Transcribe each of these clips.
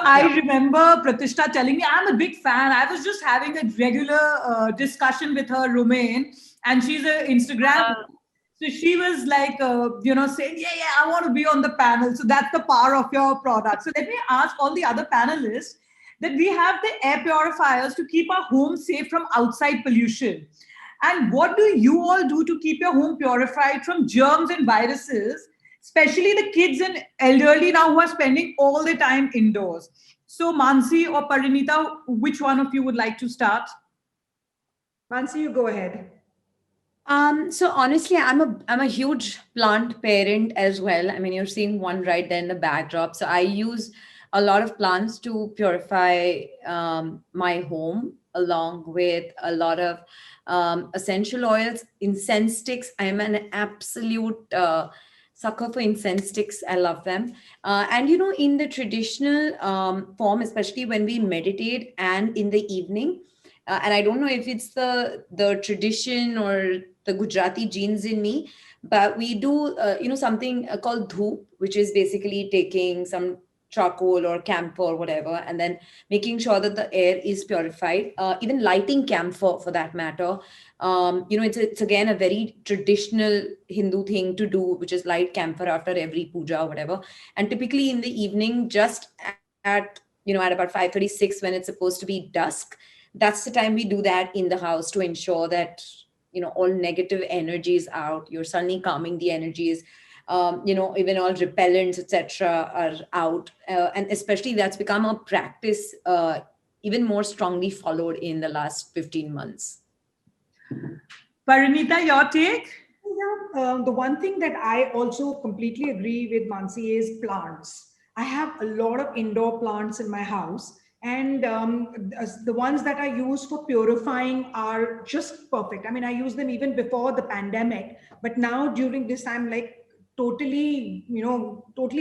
I remember Pratishta telling me, I'm a big fan. I was just having a regular discussion with her, Romain, and she's an Instagram. So she was like, saying, yeah, I want to be on the panel. So that's the power of your product. So let me ask all the other panelists that we have the air purifiers to keep our home safe from outside pollution. And what do you all do to keep your home purified from germs and viruses, especially the kids and elderly now who are spending all the time indoors? So, Mansi or Parinita, which one of you would like to start? Mansi, you go ahead. So honestly, I'm a huge plant parent as well. I mean, you're seeing one right there in the backdrop. So I use a lot of plants to purify my home, along with a lot of essential oils, incense sticks. I'm an absolute sucker for incense sticks. I love them. And in the traditional form, especially when we meditate and in the evening. And I don't know if it's the tradition or the Gujarati genes in me, but we do something called dhoop, which is basically taking some charcoal or camphor or whatever, and then making sure that the air is purified. Even lighting camphor, for that matter. It's again a very traditional Hindu thing to do, which is light camphor after every puja or whatever. And typically in the evening, just at about 5:36, when it's supposed to be dusk, that's the time we do that in the house to ensure that all negative energy is out. You're suddenly calming the energies. Even all repellents, etc., are out. And especially that's become a practice, even more strongly followed in the last 15 months. Parinita, your take? Yeah, the one thing that I also completely agree with Mansi is plants. I have a lot of indoor plants in my house, and the ones that I use for purifying are just perfect. I mean, I use them even before the pandemic, but now during this, I'm like totally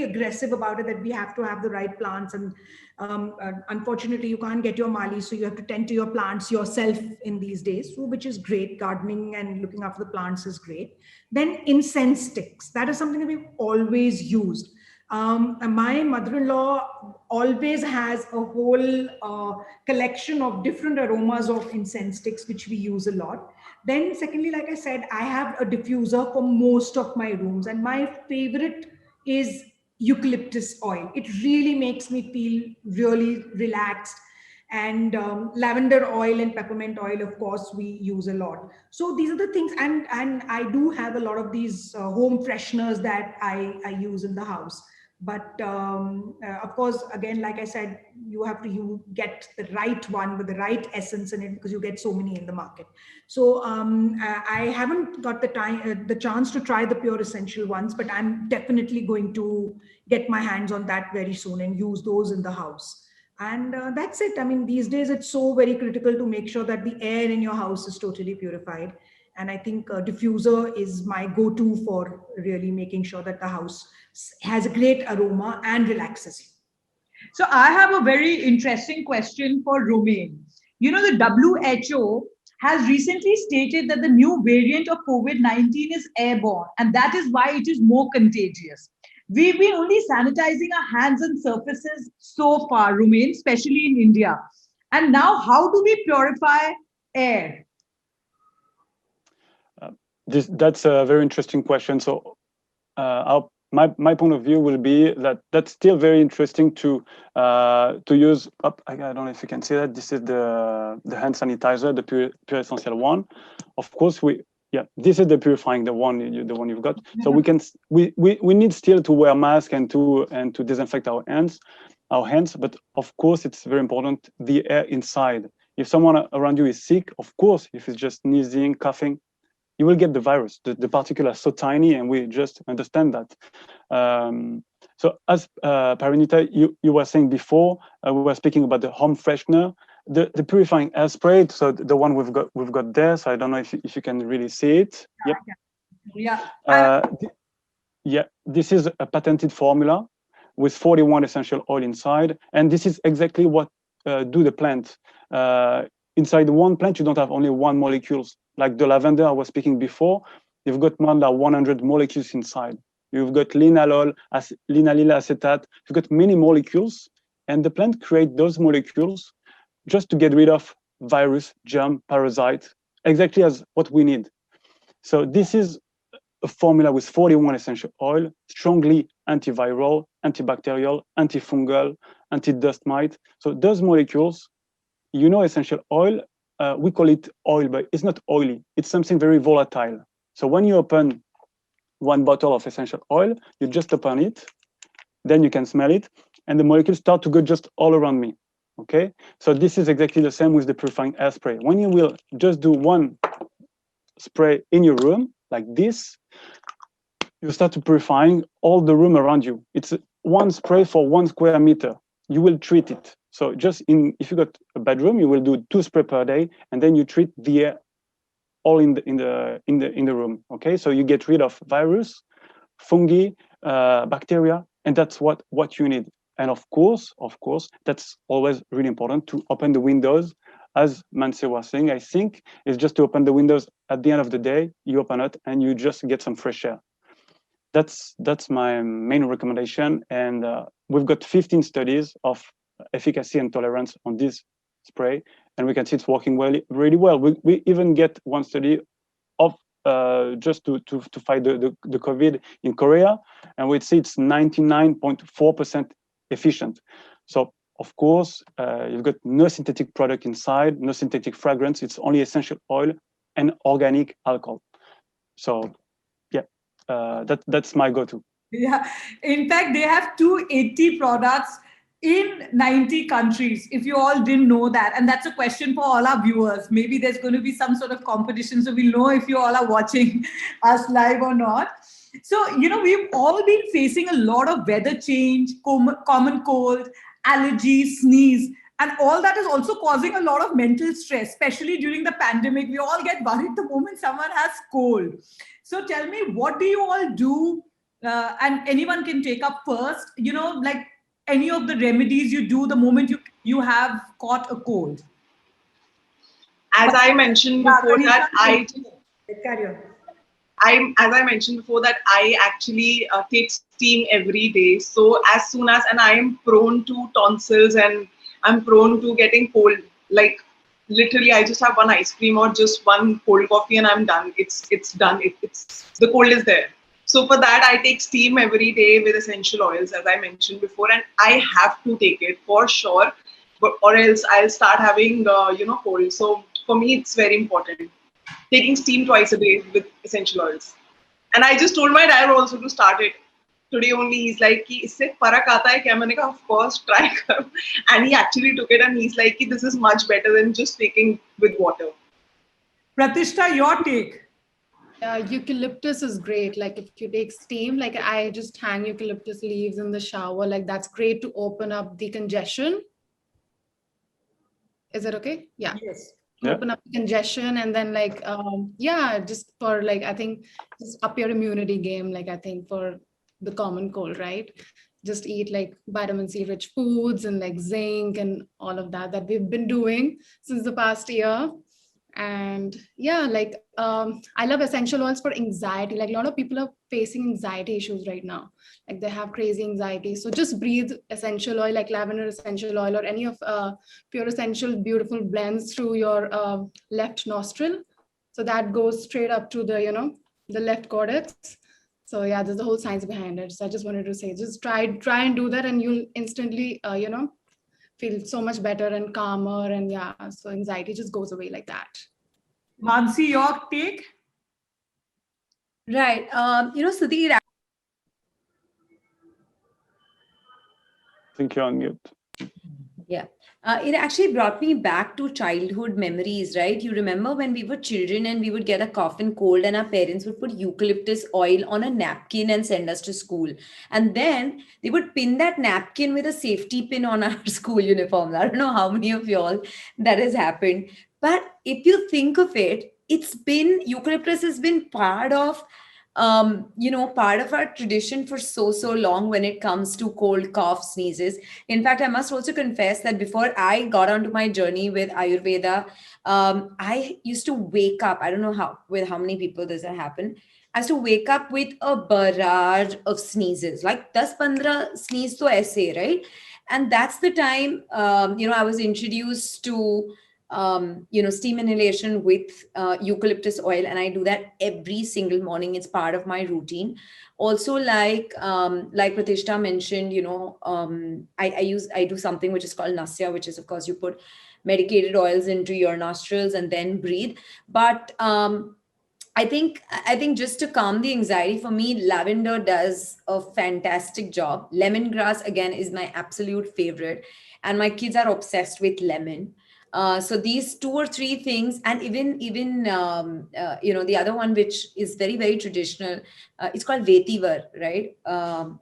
aggressive about it, that we have to have the right plants. And unfortunately, you can't get your mali, so you have to tend to your plants yourself in these days, so, which is great. Gardening and looking after the plants is great. Then incense sticks, that is something that we've always used. And my mother-in-law always has a whole collection of different aromas of incense sticks, which we use a lot. Then secondly, like I said, I have a diffuser for most of my rooms, and my favorite is eucalyptus oil. It really makes me feel really relaxed. And lavender oil and peppermint oil, of course, we use a lot. So these are the things. And I do have a lot of these home fresheners that I use in the house. But of course, again, like I said, you get the right one with the right essence in it, because you get so many in the market. So I haven't got the chance to try the pure essential ones, but I'm definitely going to get my hands on that very soon and use those in the house. And that's it. I mean, these days it's so very critical to make sure that the air in your house is totally purified. And I think diffuser is my go-to for really making sure that the house has a great aroma and relaxes you. So I have a very interesting question for Romain. The WHO has recently stated that the new variant of COVID-19 is airborne, and that is why it is more contagious. We've been only sanitizing our hands and surfaces so far, Romain, especially in India. And now, how do we purify air? That's a very interesting question. So my point of view will be that that's still very interesting to use. I don't know if you can see that. This is the hand sanitizer, the pure essential one. Of course, this is the purifying, the one you've got. So we need still to wear masks and to disinfect our hands. But of course, it's very important the air inside. If someone around you is sick, of course, if it's just sneezing, coughing, you will get the virus. The particle are so tiny, and we just understand that. So as Parinita, you were saying before, we were speaking about the home freshener, the purifying air spray. So the one we've got there. So I don't know if you can really see it. Yep. Yeah. This is a patented formula with 41 essential oil inside, and this is exactly what do the plant. Inside one plant, you don't have only one molecules. Like the lavender I was speaking before, you've got more than 100 molecules inside. You've got linalool, linaloyl acetate. You've got many molecules And the plant creates those molecules just to get rid of virus, germ, parasite, exactly as what we need. So this is a formula with 41 essential oil, strongly antiviral, antibacterial, antifungal, anti-dust mite. So those molecules, essential oil, we call it oil, but it's not oily. It's something very volatile. So when you open one bottle of essential oil, you just open it, then you can smell it, and the molecules start to go just all around me. Okay, so this is exactly the same with the purifying air spray. When you will just do one spray in your room like this, you start to purifying all the room around you. It's one spray for 1 square meter. You will treat it. So just if you got a bedroom, you will do 2 spray per day, and then you treat the air all in the room. Okay, so you get rid of virus, fungi, bacteria, and that's what you need. And of course, that's always really important to open the windows. As Mansi was saying, I think it's just to open the windows at the end of the day. You open it and you just get some fresh air. That's my main recommendation. And we've got 15 studies of efficacy and tolerance on this spray, and we can see it's working really well. We even get one study of just to fight the COVID in Korea, and we'd see it's 99.4% efficient. So of course, you've got no synthetic product inside, no synthetic fragrance. It's only essential oil and organic alcohol. So yeah, that's my go-to. Yeah. In fact, they have 280 products in 90 countries, if you all didn't know that. And that's a question for all our viewers. Maybe there's going to be some sort of competition, so we'll know if you all are watching us live or not. So, we've all been facing a lot of weather change, common cold, allergies, sneeze, and all that is also causing a lot of mental stress, especially during the pandemic. We all get worried the moment someone has cold. So tell me, what do you all do? And anyone can take up first, like any of the remedies you do the moment you have caught a cold. As I mentioned Yeah, before that Carry on. as I mentioned before that I actually take steam every day. So as soon as, and I am prone to tonsils and I'm prone to getting cold. Like literally, I just have one ice cream or just one cold coffee and I'm done. It's done. It's the cold is there. So for that, I take steam every day with essential oils, as I mentioned before, and I have to take it for sure, but or else I'll start having cold. So for me, it's very important taking steam twice a day with essential oils. And I just told my dad also to start it today only. He's like, कि इससे फर्क आता है क्या? मैंने कहा, of course, try कर. And he actually took it and he's like, कि this is much better than just taking with water. Pratishta, your take. Eucalyptus is great. Like if you take steam, like I just hang eucalyptus leaves in the shower. Like that's great to open up the congestion. Is it okay? Yeah. Yes. Open up the congestion, and then just for like, I think just up your immunity game. Like I think for the common cold, right? Just eat like vitamin C rich foods and like zinc and all of that we've been doing since the past year. And I love essential oils for anxiety. Like a lot of people are facing anxiety issues right now. Like they have crazy anxiety. So just breathe essential oil, like lavender essential oil or any of pure essential beautiful blends through your left nostril. So that goes straight up to the, the left cortex. So yeah, there's the whole science behind it. So I just wanted to say, just try and do that, and you'll instantly, feel so much better and calmer, and yeah, so anxiety just goes away like that. Mansi, your take? Right. Sudhir, I think you're on mute. yeah. It actually brought me back to childhood memories, right? You remember when we were children and we would get a cough and cold and our parents would put eucalyptus oil on a napkin and send us to school. And then they would pin that napkin with a safety pin on our school uniforms. I don't know how many of y'all that has happened. But if you think of it, eucalyptus has been part of part of our tradition for so long when it comes to cold, cough, sneezes. In fact, I must also confess that before I got onto my journey with Ayurveda, I used to wake up. I don't know how many people does that happen. I used to wake up with a barrage of sneezes, like 10-15 sneeze to aise, right? And that's the time, I was introduced to, steam inhalation with eucalyptus oil, and I do that every single morning. It's part of my routine. Also, like Pratishtha mentioned, I do something which is called nasya, which is, of course, you put medicated oils into your nostrils and then breathe. But I think just to calm the anxiety, for me, lavender does a fantastic job. Lemongrass again is my absolute favorite, and my kids are obsessed with lemon. So these two or three things, and even the other one, which is very very traditional, it's called vetiver, right?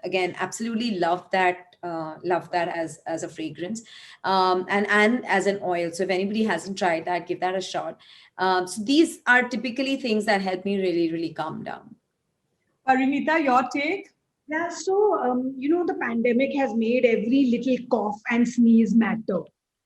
Again, absolutely love that. Love that as a fragrance, and as an oil. So if anybody hasn't tried that, give that a shot. So these are typically things that help me really, really calm down. Parinita, your take? Yeah, so the pandemic has made every little cough and sneeze matter.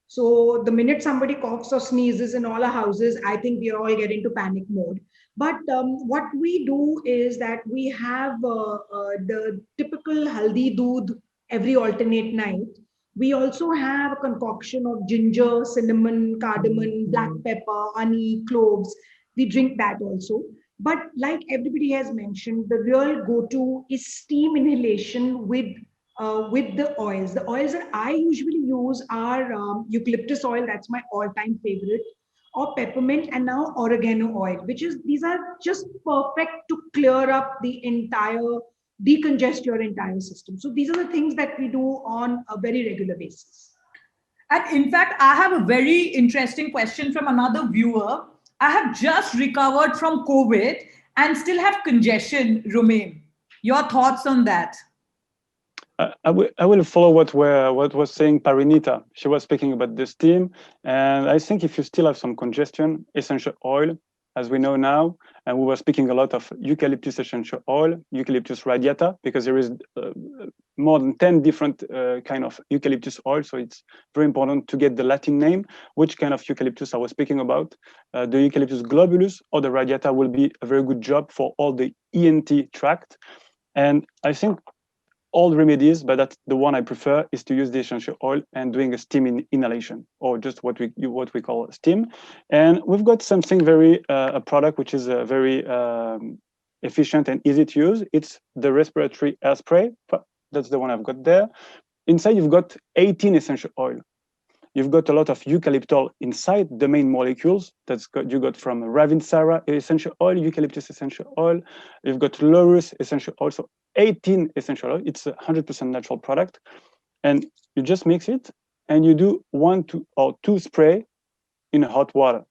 So the minute somebody coughs or sneezes in all our houses, I think we all get into panic mode. But what we do is that we have the typical haldi doodh every alternate night. We also have a concoction of ginger, cinnamon, cardamom, black pepper, honey, cloves. We drink that also. But like everybody has mentioned, the real go-to is steam inhalation with the oils. The oils that I usually use are eucalyptus oil. That's my all-time favorite, or peppermint, and now oregano oil, which is these are just perfect to clear up the entire, decongest your entire system. So these are the things that we do on a very regular basis. And in fact, I have a very interesting question from another viewer. I have just recovered from COVID and still have congestion, Romain. Your thoughts on that? I will follow what was saying Parinita. She was speaking about the steam, and I think if you still have some congestion, essential oil, as we know now, and we were speaking a lot of eucalyptus essential oil, eucalyptus radiata, because there is more than 10 different kind of eucalyptus oil, so it's very important to get the Latin name, which kind of eucalyptus I was speaking about. The eucalyptus globulus or the radiata will be a very good job for all the ENT tract. And I think all remedies, but that's the one I prefer, is to use the essential oil and doing a steam inhalation, or just what we call steam. And we've got something very a product which is very efficient and easy to use. It's the respiratory air spray. That's the one I've got there. Inside, you've got 18 essential oil. You've got a lot of eucalyptol inside the main molecules. You got from Ravinsara essential oil, eucalyptus essential oil. You've got Laurus essential oil. So 18 essential oil. It's a 100% natural product. And you just mix it and you do 1 or 2 spray in hot water,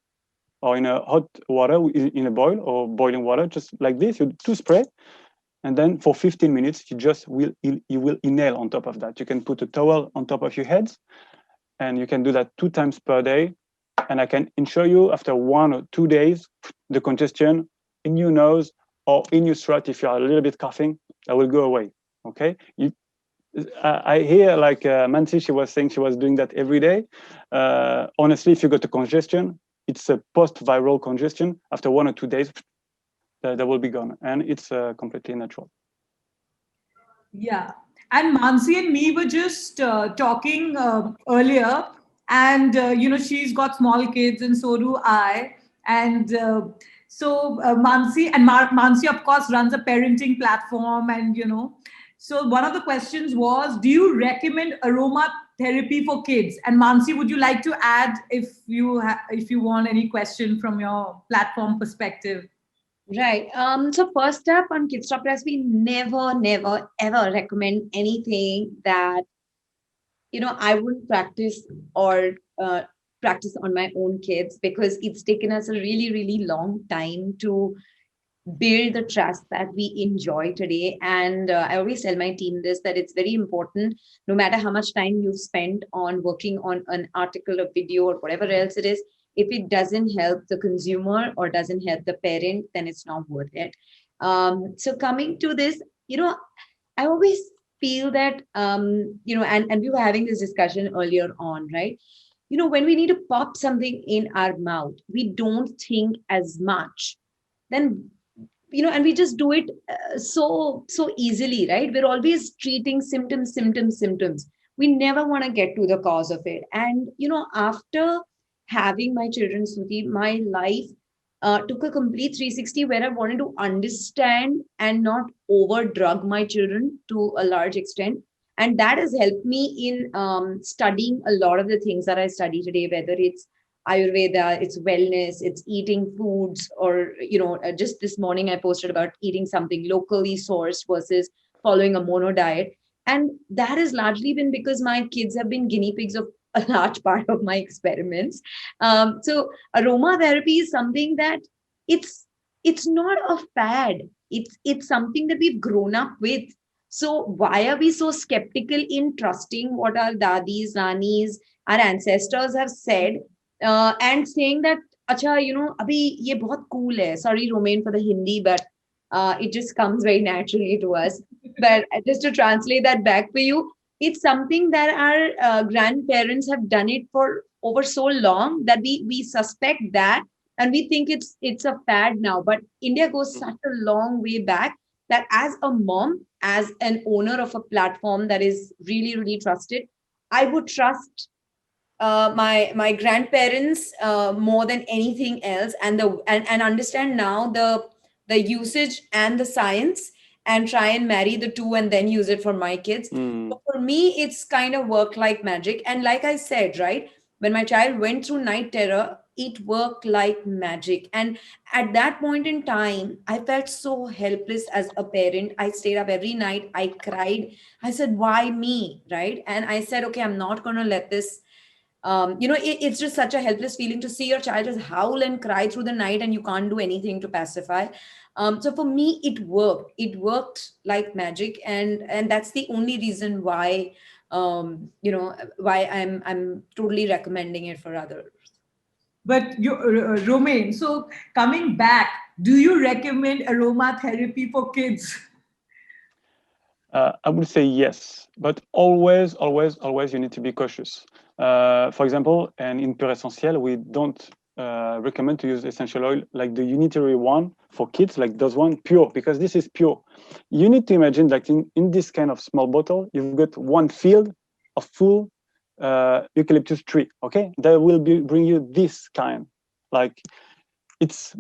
or in a hot water in a boil, or boiling water, just like this. You do 2 spray. And then for 15 minutes, you will inhale on top of that. You can put a towel on top of your heads, and you can do that 2 times per day. And I can ensure you, after 1 or 2 days, the congestion in your nose or in your throat, if you are a little bit coughing, that will go away. Okay. I hear like Mansi, she was saying she was doing that every day. Honestly, if you got a congestion, it's a post-viral congestion. After 1 or 2 days, that will be gone, and it's completely natural. Yeah. And Mansi and me were just talking earlier, and she's got small kids, and so do I. And Mansi, of course, runs a parenting platform, and So one of the questions was, do you recommend aromatherapy for kids? And Mansi, would you like to add if you want any question from your platform perspective? Right. So first up on Kids Stop Press, we never, never, ever recommend anything that I wouldn't practice or practice on my own kids, because it's taken us a really, really long time to build the trust that we enjoy today. And I always tell my team this, that it's very important, no matter how much time you've spent on working on an article or video or whatever else it is, if it doesn't help the consumer or doesn't help the parent, then it's not worth it. So coming to this, I always feel that, and we were having this discussion earlier on, right? When we need to pop something in our mouth, we don't think as much. Then and we just do it so easily, right? We're always treating symptoms. we never want to get to the cause of it. And after having my children, Suti, my life took a complete 360 where I wanted to understand and not over drug my children to a large extent. And that has helped me in studying a lot of the things that I study today, whether it's Ayurveda, it's wellness, it's eating foods, or, just this morning I posted about eating something locally sourced versus following a mono diet. And that has largely been because my kids have been guinea pigs of a large part of my experiments. So aromatherapy is something that it's it's not a fad. It's something that we've grown up with. So why are we so skeptical in trusting what our dadis, nanis, our ancestors have said, and saying that, acha, abhi ye bahut cool hai. Sorry, Romain, for the Hindi, but it just comes very naturally to us. But just to translate that back for you, it's something that our grandparents have done it for over so long that we suspect that, and we think it's a fad now. But India goes such a long way back that as a mom, as an owner of a platform that is really really trusted, I would trust my grandparents more than anything else, and and understand now the usage and the science, and try and marry the two and then use it for my kids. So for me, it's kind of worked like magic. And like I said, right, when my child went through night terror, it worked like magic. And at that point in time, I felt so helpless as a parent. I stayed up every night, I cried. I said, why me, right? And I said, okay, I'm not going to let this it's just such a helpless feeling to see your child just howl and cry through the night and you can't do anything to pacify. So for me, it worked like magic, and that's the only reason why why I'm totally recommending it for others. But Romain, so coming back, do you recommend aromatherapy for kids? I would say yes, but always, always, always, you need to be cautious. For example, and in Pure Essentiel, we don't recommend to use essential oil like the unitary one for kids, like those one pure, because this is pure. You need to imagine that in this kind of small bottle, you've got one field of full eucalyptus tree. Okay, that will bring you this kind. Like it's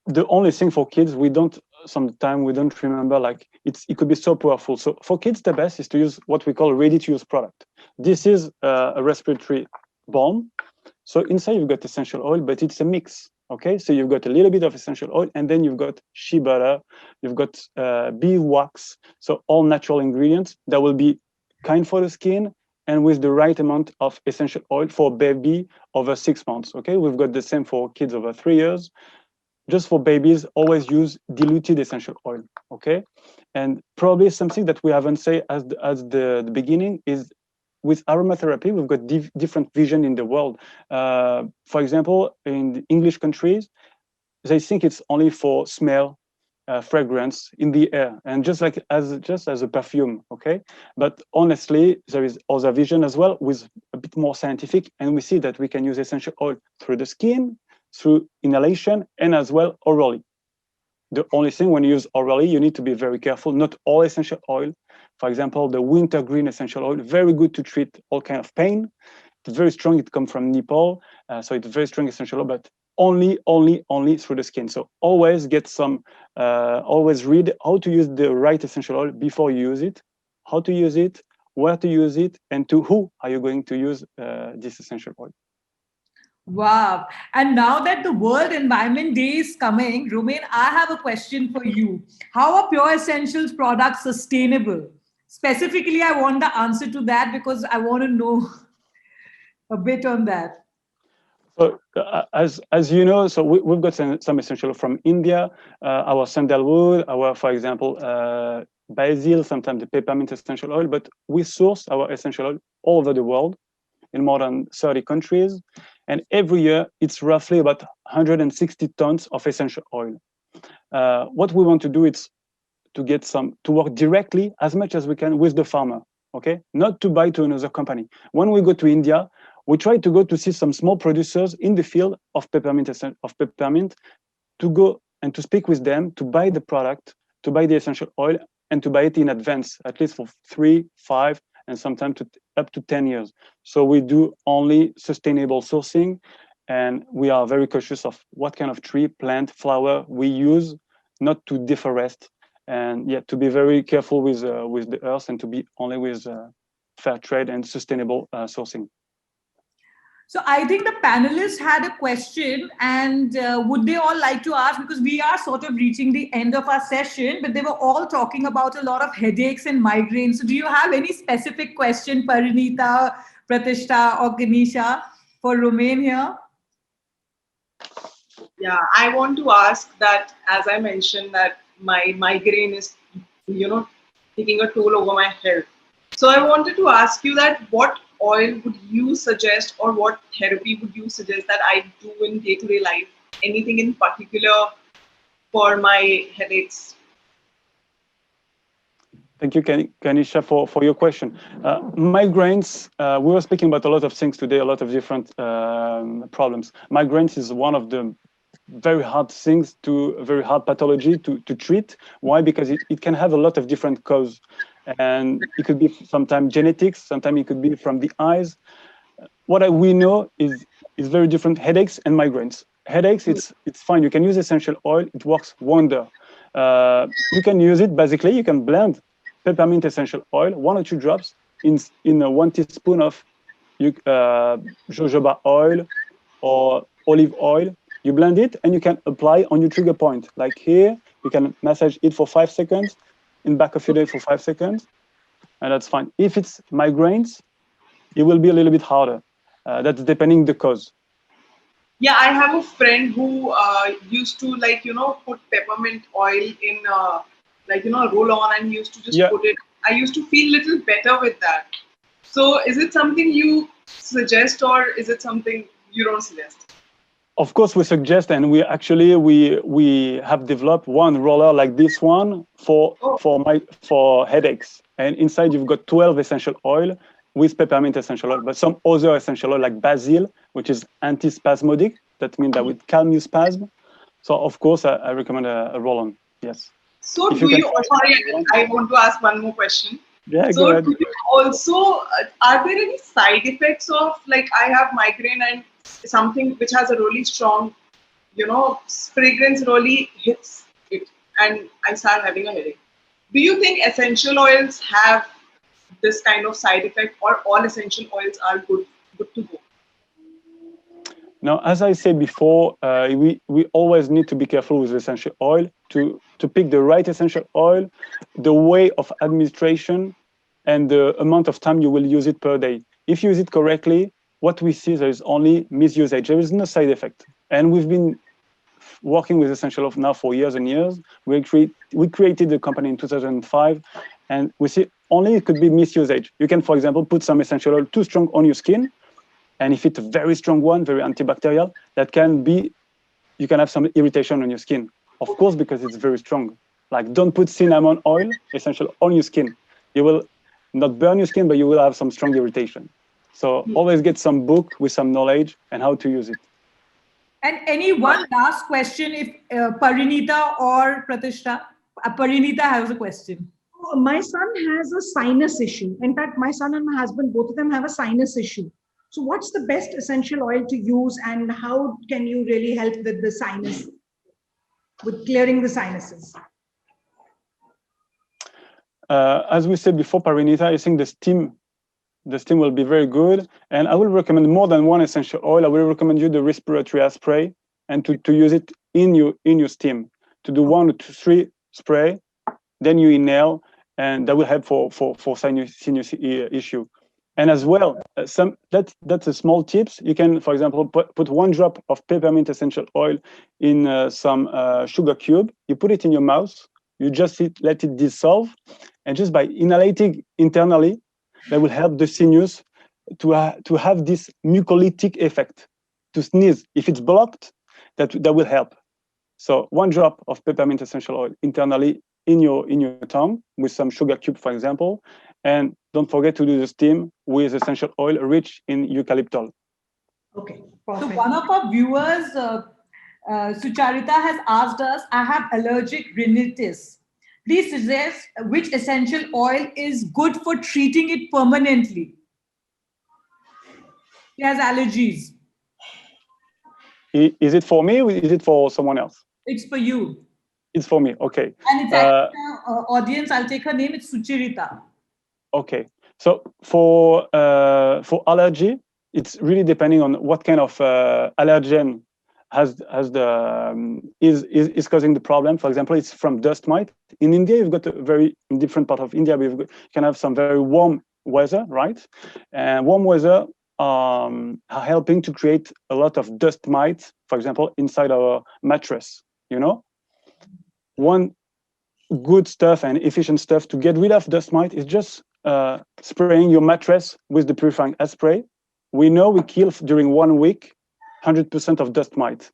the only thing for kids we don't sometimes we don't remember, like it could be so powerful. So for kids the best is to use what we call ready to use product. This is a respiratory balm. So inside you've got essential oil, but it's a mix. Okay, so you've got a little bit of essential oil, and then you've got shea butter, you've got beeswax. So all natural ingredients that will be kind for the skin, and with the right amount of essential oil for baby over 6 months. Okay, we've got the same for kids over 3 years. Just for babies, always use diluted essential oil. Okay, and probably something that we haven't said the beginning is with aromatherapy, we've got different vision in the world. For example, in the English countries, they think it's only for smell, fragrance in the air, and just as a perfume. Okay, but honestly, there is other vision as well, with a bit more scientific, and we see that we can use essential oil through the skin, through inhalation, and as well orally. The only thing, when you use orally, you need to be very careful. Not all essential oil. For example, the wintergreen essential oil, very good to treat all kind of pain. It's very strong. It comes from Nepal, so it's very strong essential oil, but only through the skin. So always get some, always read how to use the right essential oil before you use it, how to use it, where to use it, and to who are you going to use this essential oil. Wow. And now that the World Environment Day is coming, Romain, I have a question for you. How are Pure Essentials products sustainable? Specifically, I want the answer to that because I want to know a bit on that. So as you know, so we've got some essential from India, our sandalwood, our, for example, basil, sometimes the peppermint essential oil, but we source our essential oil all over the world in more than 30 countries. And every year, it's roughly about 160 tons of essential oil. What we want to do is to work directly as much as we can with the farmer, okay? Not to buy to another company. When we go to India, we try to go to see some small producers in the field of peppermint, to go and to speak with them, to buy the product, to buy the essential oil, and to buy it in advance, at least for 3, 5, and sometimes up to 10 years. So we do only sustainable sourcing, and we are very cautious of what kind of tree, plant, flower we use, not to deforest, and yet to be very careful with the earth, and to be only with fair trade and sustainable sourcing. So I think the panelists had a question, and would they all like to ask, because we are sort of reaching the end of our session, but they were all talking about a lot of headaches and migraines. So do you have any specific question, Parinita, Pratishta, or Ganesha, for Romain here? Yeah, I want to ask that, as I mentioned, that my migraine is, you know, taking a toll over my health. So I wanted to ask you that what oil would you suggest, or what therapy would you suggest that I do in day-to-day life? Anything in particular for my headaches? Thank you, Kanisha, for your question. Migraines, we were speaking about a lot of things today, a lot of different problems. Migraines is one of the very hard things very hard pathology to treat. Why? Because it can have a lot of different causes. And it could be sometimes genetics, sometimes it could be from the eyes. What we know is very different: headaches and migraines. Headaches, it's fine. You can use essential oil. It works wonder. You can use it, basically, you can blend peppermint essential oil, 1 or 2 drops in 1 teaspoon of jojoba oil or olive oil. You blend it and you can apply on your trigger point. Like here, you can massage it for 5 seconds, in back of your day for 5 seconds, and that's fine. If it's migraines, it will be a little bit harder. That's depending the cause. Yeah, I have a friend who used to, like, put peppermint oil in like, roll on, and used to just put it. I used to feel little better with that. So is it something you suggest, or is it something you don't suggest? Of course, we suggest, and we have developed one roller like this one for headaches. And inside you've got 12 essential oil with peppermint essential oil, but some other essential oil like basil, which is antispasmodic. That means that would calm your spasm. So of course, I recommend a roll-on. Yes. So sorry, I want to ask one more question. Yeah, so go ahead. Do you also, are there any side effects of, like, I have migraine and something which has a really strong, fragrance really hits it, and I start having a headache? Do you think essential oils have this kind of side effect, or all essential oils are good to go? Now, as I said before, we always need to be careful with essential oil to pick the right essential oil, the way of administration, and the amount of time you will use it per day. If you use it correctly, what we see, there is only misusage. There is no side effect. And we've been working with essential oil now for years and years. We created the company in 2005, and we see only it could be misusage. You can, for example, put some essential oil too strong on your skin, and if it's a very strong one, very antibacterial, you can have some irritation on your skin. Of course, because it's very strong. Like, don't put cinnamon oil, essential, on your skin. You will not burn your skin, but you will have some strong irritation. So always get some book with some knowledge and how to use it. And any one last question, if Parinita or Pratishta? Parinita has a question. My son has a sinus issue. In fact, my son and my husband, both of them have a sinus issue. So what's the best essential oil to use, and how can you really help with the sinus, with clearing the sinuses? As we said before, Parinita, I think the steam will be very good. And I will recommend more than one essential oil. I will recommend you the respiratory spray, and to use it in your steam, to do 1 or 3 spray, then you inhale, and that will help for sinus issue. And as well, that's a small tips. You can, for example, put 1 drop of peppermint essential oil in some sugar cube. You put it in your mouth. You just let it dissolve, and just by inhalating internally, that will help the sinus to have this mucolytic effect. To sneeze, if it's blocked, that will help. So 1 drop of peppermint essential oil internally in your tongue with some sugar cube, for example, and don't forget to do the steam with essential oil rich in eucalyptol. Okay, perfect. So one of our viewers, Sucharita, has asked us, I have allergic rhinitis. Please suggest which essential oil is good for treating it permanently. She has allergies. Is it for me or is it for someone else? It's for you. It's for me. Okay. And it's actually audience. I'll take her name. It's Suchirita. Okay. So for allergy, it's really depending on what kind of allergen has the is causing the problem. For example, it's from dust mite. In India, you've got a very in different part of India, you can have some very warm weather, right? And warm weather are helping to create a lot of dust mites, for example, inside our mattress. You know, one good stuff and efficient stuff to get rid of dust mite is just spraying your mattress with the purifying air spray. We know we kill during 1 week 100% of dust mite.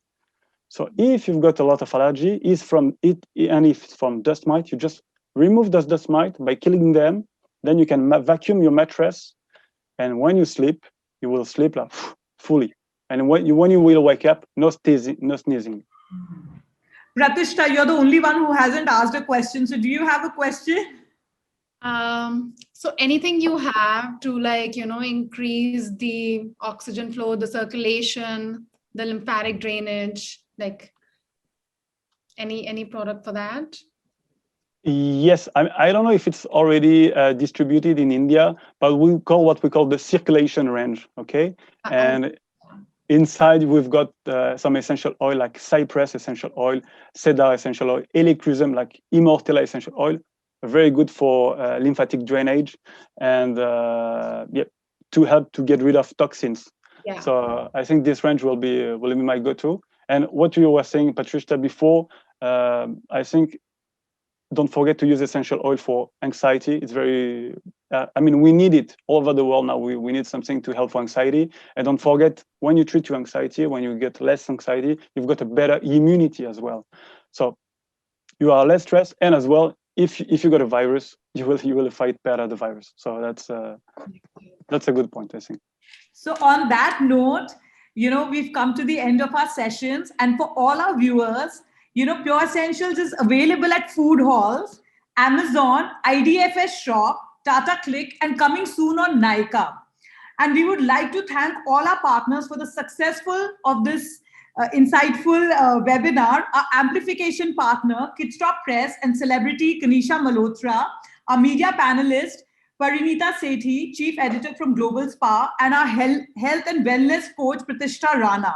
So if you've got a lot of allergy, is from it, and if it's from dust mite, you just remove those dust mite by killing them. Then you can vacuum your mattress, and when you sleep, you will sleep like fully. And when you will wake up, no sneezing. Pratishta, you're the only one who hasn't asked a question. So do you have a question? So anything you have to like, increase the oxygen flow, the circulation, the lymphatic drainage, like any product for that? Yes, I don't know if it's already distributed in India, but we call what we call the circulation range, okay? And inside we've got some essential oil like cypress essential oil, cedar essential oil, helichrysum like immortella essential oil, very good for lymphatic drainage and to help to get rid of toxins. Yeah. So I think this range will be my go-to. And what you were saying, Patricia, before, I think don't forget to use essential oil for anxiety. It's very, we need it all over the world now. We need something to help for anxiety. And don't forget, when you treat your anxiety, when you get less anxiety, you've got a better immunity as well. So you are less stressed, and as well, if you got a virus, you will fight better the virus. So that's a good point, I think. So on that note, we've come to the end of our sessions, and for all our viewers, Pure Essentials is available at food halls, Amazon, IDFS Shop, Tata Click, and coming soon on Nykaa. And we would like to thank all our partners for the successful of this insightful webinar. Our amplification partner, Kidstop Press, and celebrity Kanisha Malhotra, our media panelist, Parinita Sethi, Chief Editor from Global Spa, and our health and wellness coach, Pratishta Rana.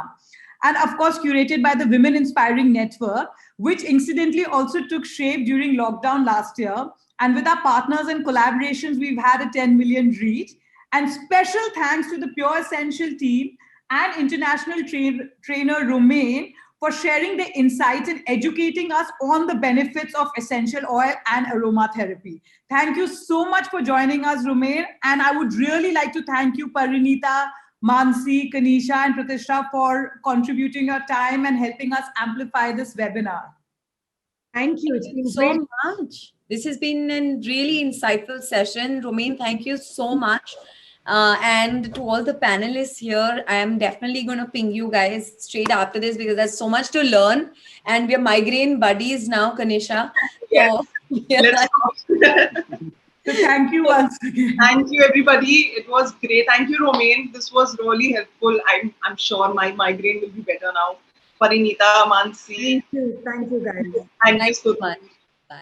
And of course, curated by the Women Inspiring Network, which incidentally also took shape during lockdown last year. And with our partners and collaborations, we've had a 10 million reach. And special thanks to the Pure Essential team and international trainer Romain for sharing their insights and educating us on the benefits of essential oil and aromatherapy. Thank you so much for joining us, Romain. And I would really like to thank you, Parinita, Mansi, Kanisha, and Pratishta for contributing your time and helping us amplify this webinar. Thank you. It's been so great. much. This has been a really insightful session. Romain, thank you so much. And to all the panelists here, I am definitely going to ping you guys straight after this because there's so much to learn. And we're migraine buddies now, Kanisha. Yes. So, yeah. Let's talk. So thank you once again. Thank you, everybody. It was great. Thank you, Romain. This was really helpful. I'm sure my migraine will be better now. Parinita, Mansi. Thank you, guys. Thank you so much.